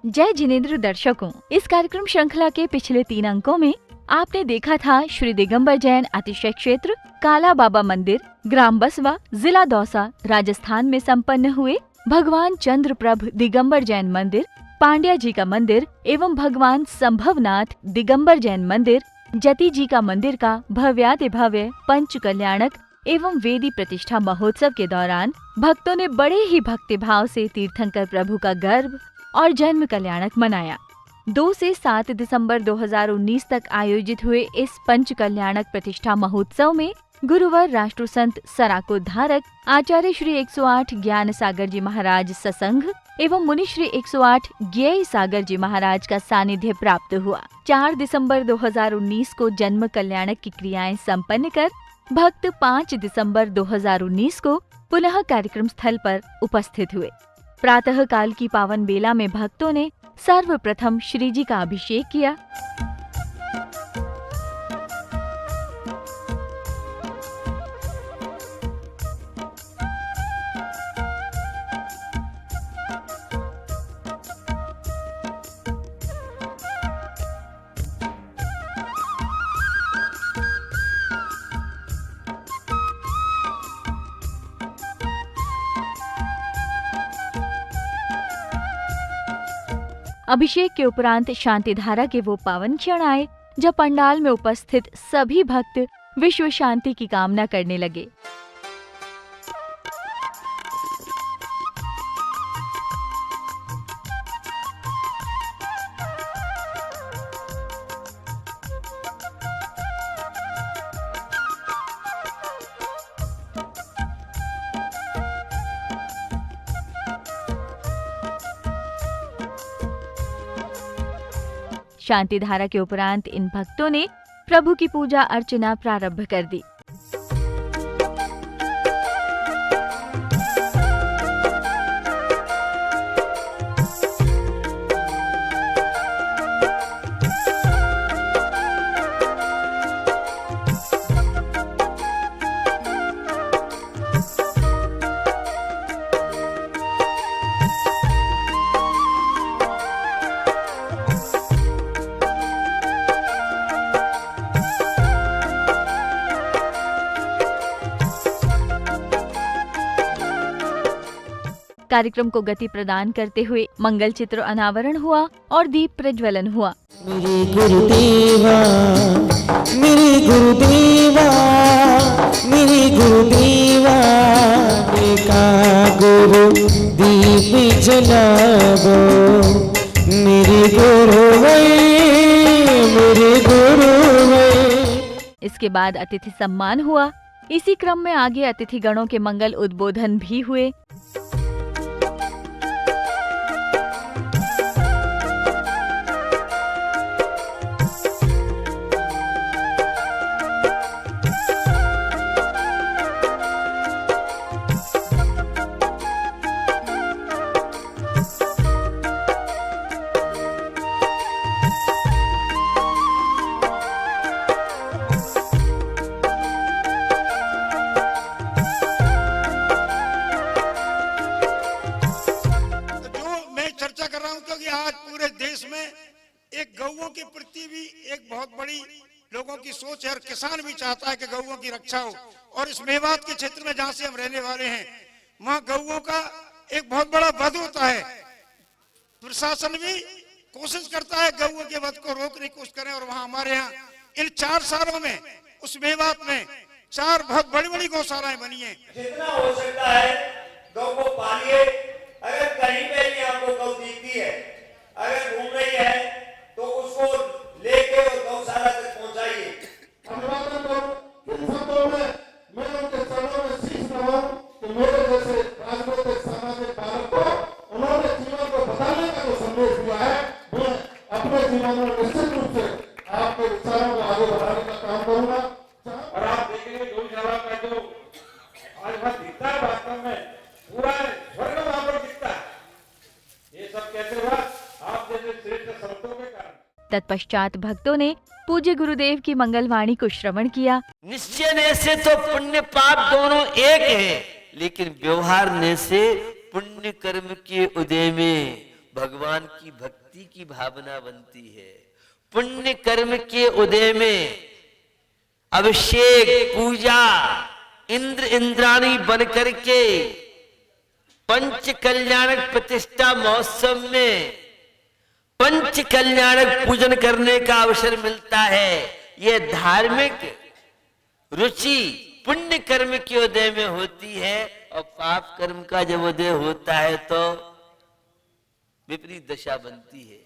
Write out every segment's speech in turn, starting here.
जय जिनेंद्र दर्शकों, इस कार्यक्रम श्रृंखला के पिछले 3 अंकों में आपने देखा था श्री दिगंबर जैन अतिशय क्षेत्र काला बाबा मंदिर, ग्राम बसवा, जिला दौसा, राजस्थान में संपन्न हुए भगवान चंद्रप्रभ दिगंबर जैन मंदिर, पांड्या जी का मंदिर एवं भगवान संभवनाथ दिगंबर जैन मंदिर, जति जी का मंदिर का भव्याति भव्य पंच कल्याणक एवं वेदी प्रतिष्ठा महोत्सव के दौरान भक्तों ने बड़े ही भक्तिभाव से तीर्थंकर प्रभु का गर्भ और जन्म कल्याणक मनाया। 2 से 7 दिसंबर 2019 तक आयोजित हुए इस पंच कल्याणक प्रतिष्ठा महोत्सव में गुरुवर राष्ट्र संत सराकोद्धारक आचार्य श्री 108 ज्ञान सागर जी महाराज ससंघ एवं मुनि श्री 108 ज्ञेय सागर जी महाराज का सानिध्य प्राप्त हुआ। 4 दिसंबर 2019 को जन्म कल्याणक की क्रियाएं संपन्न कर भक्त 5 दिसंबर 2019 को पुनः कार्यक्रम स्थल पर उपस्थित हुए। प्रातः काल की पावन बेला में भक्तों ने सर्वप्रथम श्री जी का अभिषेक किया। अभिषेक के उपरांत शांति धारा के वो पावन क्षण आए जब पंडाल में उपस्थित सभी भक्त विश्व शांति की कामना करने लगे। शांति धारा के उपरांत इन भक्तों ने प्रभु की पूजा अर्चना प्रारंभ कर दी। कार्यक्रम को गति प्रदान करते हुए मंगल चित्र अनावरण हुआ और दीप प्रज्वलन हुआ। मेरे गुरुदेवा, मेरे गुरुदेवा, मेरे गुरुदेवा, एका गुरु दीप जलावो, मेरे गुरु मेरे गुरु। इसके बाद अतिथि सम्मान हुआ। इसी क्रम में आगे अतिथि गणों के मंगल उद्बोधन भी हुए। गौओं के प्रति भी एक बहुत बड़ी लोगों की सोच है और किसान भी चाहता है कि गौओं की रक्षा हो। और इस मेवात के क्षेत्र में जहाँ से हम रहने वाले हैं वहाँ गौओं का एक बहुत बड़ा वध होता है। प्रशासन भी कोशिश करता है गौओं के वध को रोकने की कोशिश करें। और वहाँ हमारे यहाँ इन 4 सालों में उस मेवात में 4 बहुत बड़ी बड़ी गौशालाएं बनी है। जितना हो सकता है गौ को पालिए। अगर कहीं पे भी आपको गौ दिखती है, अगर घूम रही है तो उसको लेके और गौशाला तक पहुंचाइए। अभिवादन करूं इन शब्दों में मैं उनके चरणों में शीश नवाऊं कि मेरे जैसे राजनीतिक सामाजिक बालक को उन्होंने जीवन को बताने का जो संदेश दिया है, मैं अपने जीवन में निश्चित रूप से आपके विचारों को आगे बढ़ाने का काम करूंगा। और आप देखेंगे गौशाला का जो आज वहाँ दिखता है वास्तव में पूरा स्वर्ग वहाँ पर दिखता है। ये सब कैसे हुआ? आप जैसे श्रेष्ठ संतों के कारण। तत्पश्चात भक्तों ने पूज्य गुरुदेव की मंगलवाणी को श्रवण किया। निश्चय ने से तो पुण्य पाप दोनों एक है, लेकिन व्यवहार ने से पुण्य कर्म के उदय में भगवान की भक्ति की भावना बनती है। पुण्य कर्म के उदय में अभिषेक, पूजा, इंद्र इंद्राणी बनकर के पंच कल्याणक प्रतिष्ठा महोत्सव में पंच कल्याणक पूजन करने का अवसर मिलता है। यह धार्मिक रुचि पुण्य कर्म के उदय में होती है, और पाप कर्म का जब उदय होता है तो विपरीत दशा बनती है।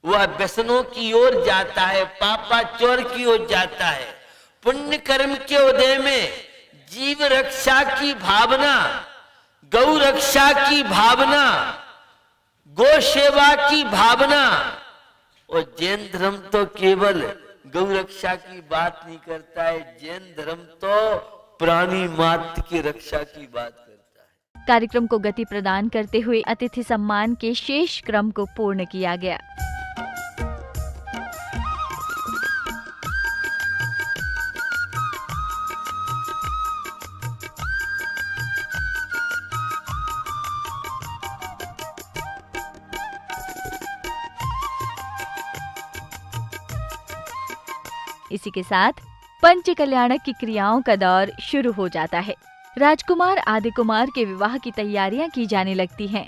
वह व्यसनों की ओर जाता है, पापाचोर की ओर जाता है। पुण्य कर्म के उदय में जीव रक्षा की भावना, गौ रक्षा की भावना, गो सेवा की भावना, और जैन धर्म तो केवल गौ रक्षा की बात नहीं करता है, जैन धर्म तो प्राणी मात्र की रक्षा की बात करता है। कार्यक्रम को गति प्रदान करते हुए अतिथि सम्मान के शेष क्रम को पूर्ण किया गया। इसी के साथ पंच कल्याणक की क्रियाओं का दौर शुरू हो जाता है। राजकुमार आदि कुमार के विवाह की तैयारियां की जाने लगती हैं।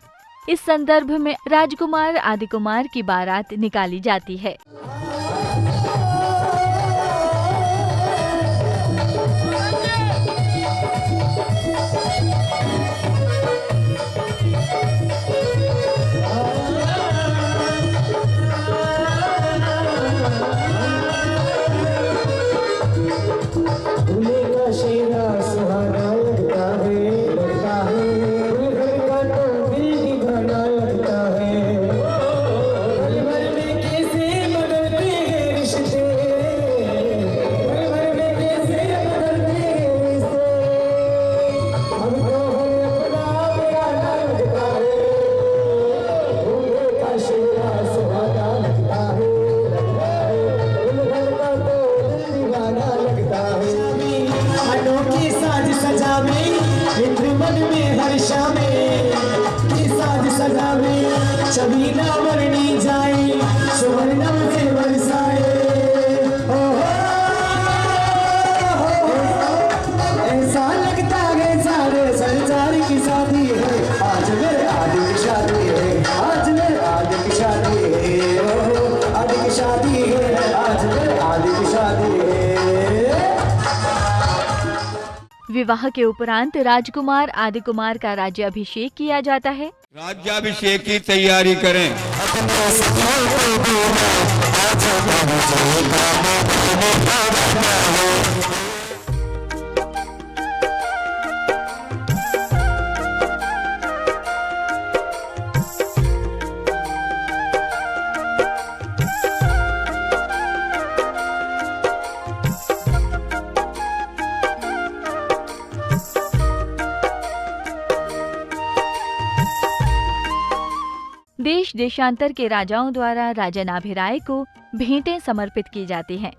इस संदर्भ में राजकुमार आदि कुमार की बारात निकाली जाती है। विवाह के उपरांत राजकुमार आदि कुमार का राज्याभिषेक किया जाता है। राज्याभिषेक की तैयारी करें। देश देशांतर के राजाओं द्वारा राजा नाभिराय को भेंटें समर्पित की जाती हैं।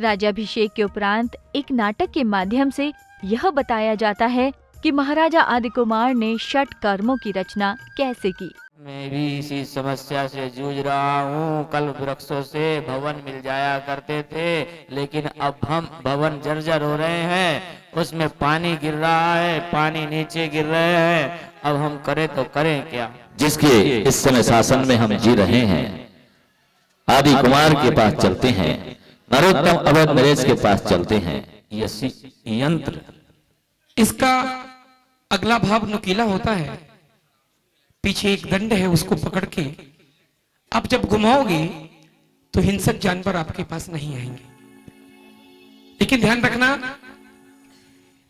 राज्याभिषेक के उपरांत एक नाटक के माध्यम से यह बताया जाता है कि महाराजा आदि कुमार ने षट कर्मों की रचना कैसे की। मैं भी इसी समस्या से जूझ रहा हूँ। कल वृक्षों से भवन मिल जाया करते थे, लेकिन अब हम भवन जर्जर हो रहे हैं, उसमें पानी गिर रहा है, पानी नीचे गिर रहे हैं। अब हम करें तो करें क्या। जिसके इस समय शासन में हम जी रहे हैं, आदि कुमार के पास चलते हैं, नरोत्तम अवध नरेश के पास चलते हैं। यंत्र, इसका अगला भाव नुकीला होता है। पीछे एक दंड है, उसको पकड़ के आप जब घुमाओगे तो हिंसक जानवर आपके पास नहीं आएंगे। लेकिन ध्यान रखना,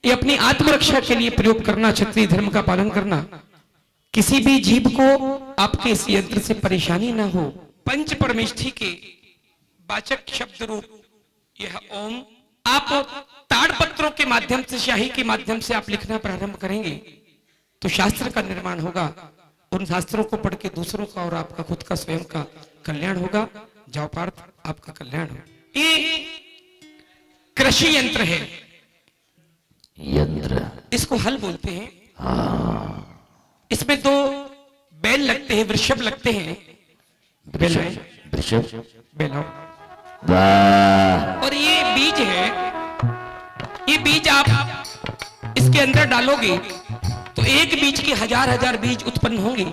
ये अपनी आत्मरक्षा के लिए प्रयोग करना, क्षत्रिय धर्म का पालन करना। किसी भी जीव को आपके इस यंत्र से परेशानी ना हो। पंच परमेष्ठी के वाचक शब्द रूप यह ओम आप ताड़पत्रों के माध्यम से, शाही के माध्यम से आप लिखना प्रारंभ करेंगे तो शास्त्र का निर्माण होगा, उन शास्त्रों को पढ़ के दूसरों का और आपका खुद का स्वयं का कल्याण होगा। जाओ पार्थ, आपका कल्याण हो। ये कृषि यंत्र है, यंत्र, इसको हल बोलते हैं। इसमें 2 बैल लगते हैं, वृषभ लगते हैं। बैल है, वृषभ, बैल हो। वाह, और ये बीज है, ये बीज आप इसके अंदर डालोगे तो एक बीज के 1000 बीज उत्पन्न होंगे,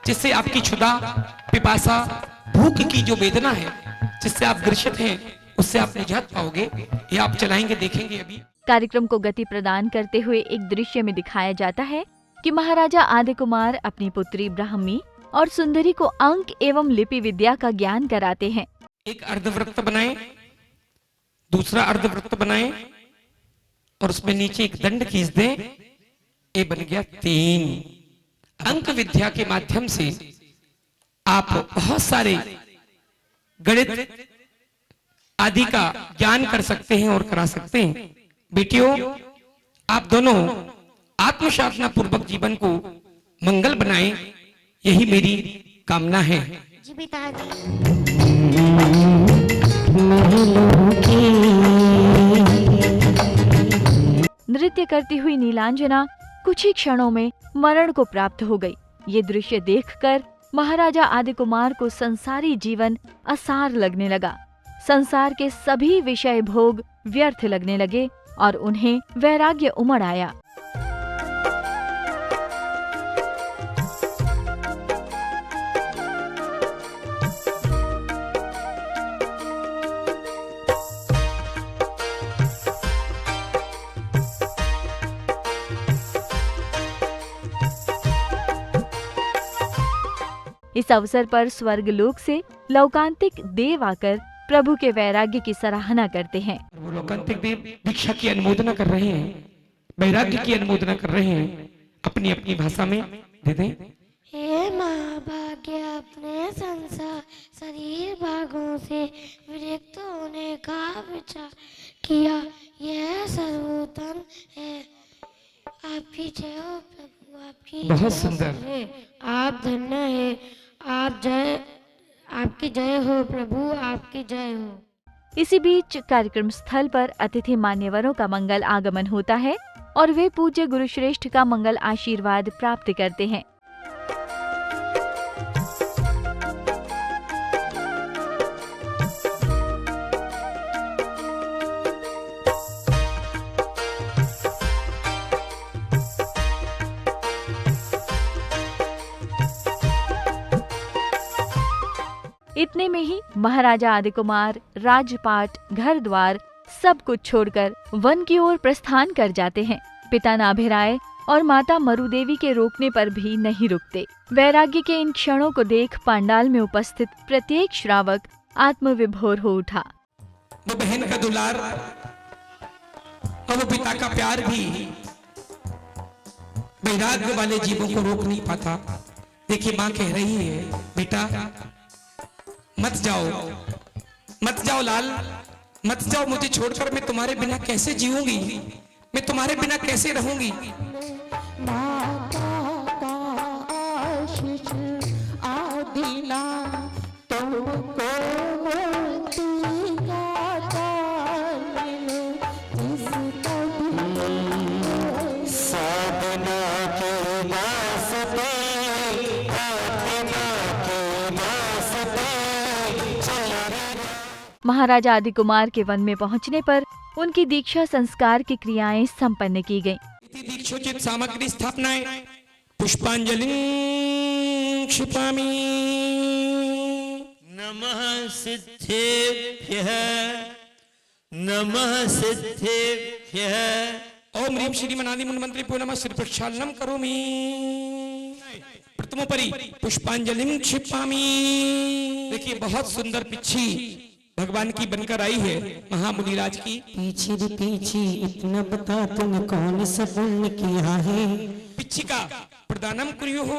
जिससे आपकी क्षुधा, पिपासा, भूख की जो वेदना है, जिससे आप ग्रसित हैं, उससे आप निजात पाओगे। ये आप चलाएंगे, देखेंगे अभी। कार्यक्रम को गति प्रदान करते हुए एक दृश्य में दिखाया जाता है कि महाराजा आदि कुमार अपनी पुत्री ब्राह्मी और सुंदरी को अंक एवं लिपि विद्या का ज्ञान कराते हैं। एक अर्धवृत्त बनाए, दूसरा अर्धवृत्त बनाए और उसमें नीचे एक दंड खींच दें। ये बन गया 3। अंक विद्या के माध्यम से आप बहुत सारे गणित आदि का ज्ञान कर सकते हैं और करा सकते हैं। बेटियों, आप दोनों आत्मसाधना पूर्वक जीवन को मंगल बनाएं, यही मेरी कामना है। जी पिताजी। नृत्य करती हुई नीलांजना कुछ ही क्षणों में मरण को प्राप्त हो गई। ये दृश्य देखकर महाराजा आदि कुमार को संसारी जीवन असार लगने लगा। संसार के सभी विषय भोग व्यर्थ लगने लगे और उन्हें वैराग्य उमड़ आया। इस अवसर पर स्वर्गलोक से लौकांतिक देव आकर प्रभु के वैराग्य की सराहना करते हैं। वो लौकांतिक देव दीक्षा की अनुमोदना कर रहे हैं, वैराग्य की अनुमोदना कर रहे हैं, अपनी अपनी भाषा में दे दें। हे महाभाग्य, अपने संसार शरीर भागों से विरक्त होने का विचार किया, यह सर्वोत्तम है। आपकी जय हो प्रभु, आपकी बहुत जय सुंदर। है। आप धन्य है, आप जय, आपकी जय हो प्रभु, आपकी जय हो। इसी बीच कार्यक्रम स्थल पर अतिथि मान्यवरों का मंगल आगमन होता है और वे पूज्य गुरुश्रेष्ठ का मंगल आशीर्वाद प्राप्त करते हैं। इतने में ही महाराजा आदि कुमार राजपाट, घर द्वार सब कुछ छोड़कर वन की ओर प्रस्थान कर जाते हैं। पिता नाभिराय और माता मरुदेवी के रोकने पर भी नहीं रुकते। वैराग्य के इन क्षणों को देख पांडाल में उपस्थित प्रत्येक श्रावक आत्मविभोर हो उठा। वो बहन का दुलार और वो पिता का प्यार भी वैराग्य वाले जीवों को रोक नहीं पाता। देखिए, माँ कह रही है, बेटा मत जाओ, मत जाओ लाल, मत जाओ, मुझे छोड़कर मैं तुम्हारे बिना कैसे जीऊंगी, मैं तुम्हारे बिना कैसे रहूंगी। महाराजा आदि कुमार के वन में पहुंचने पर उनकी दीक्षा संस्कार की क्रियाएं संपन्न की गयी। दीक्षोचित सामग्री स्थापनाएं, पुष्पांजलि क्षिपामि। नमः सिद्धेभ्यः, नमः सिद्धेभ्यः। ओम ह्रीं श्रीमनादि मुन्मंत्री पो नमः श्री प्रक्षालनम करोमि। प्रथमोपरि पुष्पांजलिं क्षिपामि। देखिए, बहुत सुंदर पिच्छी भगवान की बनकर आई है, महामुनिराज की। पीछे रे पीछे इतना बता, तुम कौन सा पुण्य किया है। पिच्छी का प्रदानम कुर्युः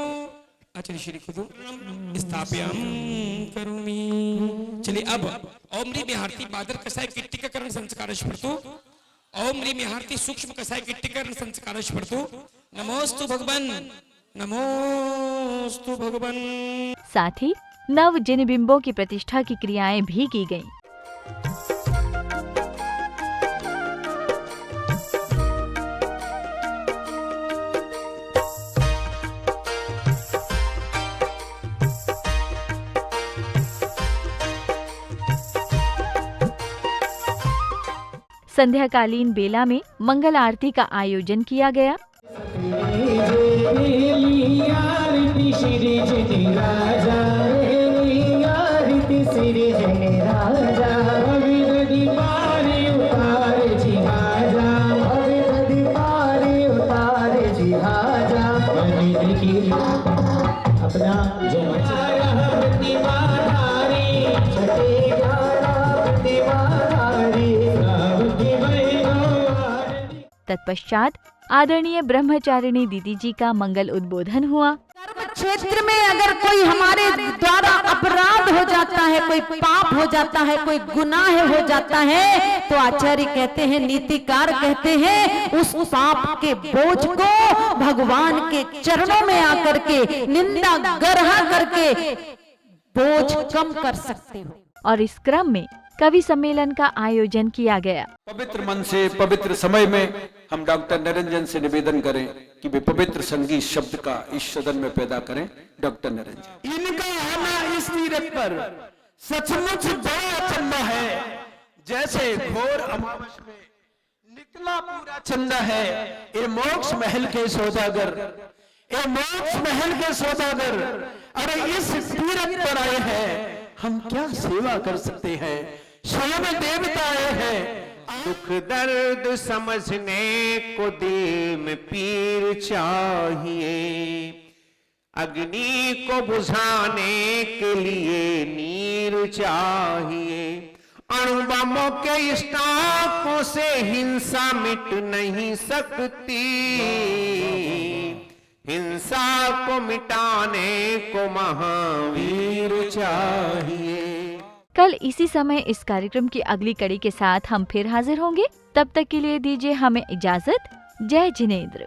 आचार्य श्री खुद स्थापयाम करोमि। चलिए, अब ओम ह्रीं मेहार्ति बादर कसाय किट्टिकरण संस्कार स्मृतु, ओम ह्रीं मेहार्ति सूक्ष्म कसाय किट्टिकरण संस्कार स्मृतु, नमोस्तु भगवन, नमोस्तु भगवन। साथ ही नव जिन बिंबों की प्रतिष्ठा की क्रियाएं भी की गईं। संध्याकालीन बेला में मंगल आरती का आयोजन किया गया। तत्पश्चात आदरणीय ब्रह्मचारिणी दीदी जी का मंगल उद्बोधन हुआ। क्षेत्र में अगर कोई हमारे द्वारा अपराध हो जाता है, कोई पाप हो जाता है, कोई गुनाह हो जाता है, तो आचार्य कहते हैं, नीतिकार कहते हैं, उस पाप के बोझ को भगवान के चरणों में आकर के निंदा गरहा करके बोझ कम कर सकते हो। और इस क्रम में कवि सम्मेलन का आयोजन किया गया। पवित्र मन से पवित्र समय में हम डॉक्टर निरंजन से निवेदन करें कि वे पवित्र संगीत शब्द का इस सदन में पैदा करें। डॉक्टर निरंजन। इनका आना इस तीरथ पर सचमुच बड़ा अचंभा है। जैसे घोर अमावस में निकला पूरा चंदा है। ये मोक्ष महल के सौदागर, ये मोक्ष महल के सौदागर, अरे इस तीरथ पर आए हैं, हम क्या सेवा कर सकते हैं? स्वयं देवता आए हैं। दुख दर्द समझने को दिल में पीर चाहिए, अग्नि को बुझाने के लिए नीर चाहिए। अणुबमों के स्टाकों से हिंसा मिट नहीं सकती, हिंसा को मिटाने को महावीर चाहिए। कल इसी समय इस कार्यक्रम की अगली कड़ी के साथ हम फिर हाजिर होंगे। तब तक के लिए दीजिए हमें इजाजत। जय जिनेंद्र।